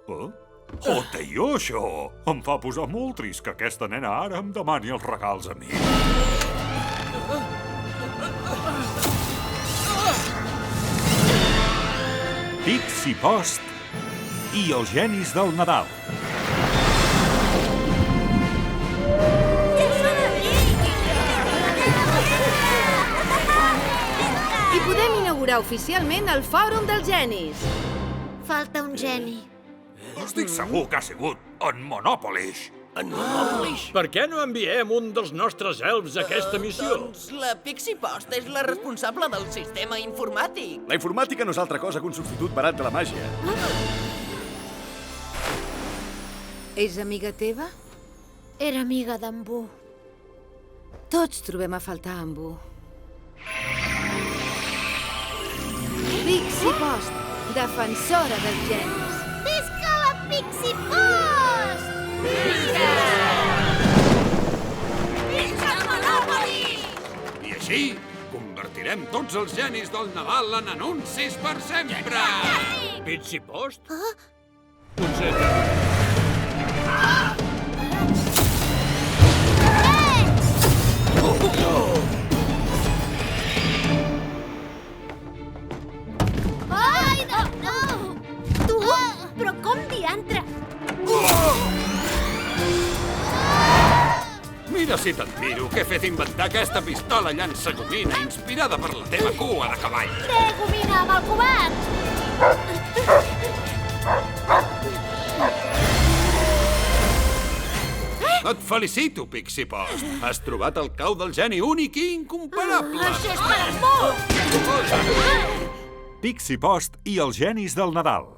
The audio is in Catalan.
Oh, tio, això! Em fa posar molt trist que aquesta nena ara em demani els regals a mi. Pixie Post i els genis del Nadal. I podem inaugurar oficialment el Fòrum dels Genis. Falta un geni. Estic segur que ha sigut en Monòpolis. En Monòpolis? Per què no enviem un dels nostres elfs a aquesta missió? Doncs la Pixie Post és la responsable del sistema informàtic. La informàtica no és altra cosa que un substitut barat de la màgia. És amiga teva? Era amiga d'en Bu. Tots trobem a faltar en Bu. Pixie Post, defensora dels genis. Visca la Pixie Post! Visca el Monòpoli! I així, convertirem tots els genis del Nadal en anuncis per sempre! Pixie Post? Ai, no! Tu? Però com diantre? Mira si t'admiro que he fet inventar aquesta pistola llançagomina inspirada per la teva cua de cavall. Té gomina amb el covat! Et felicito, Pixie Post. Has trobat el cau del geni únic i incomparable. Això és per en Bu! Pixie Post i els genis del Nadal.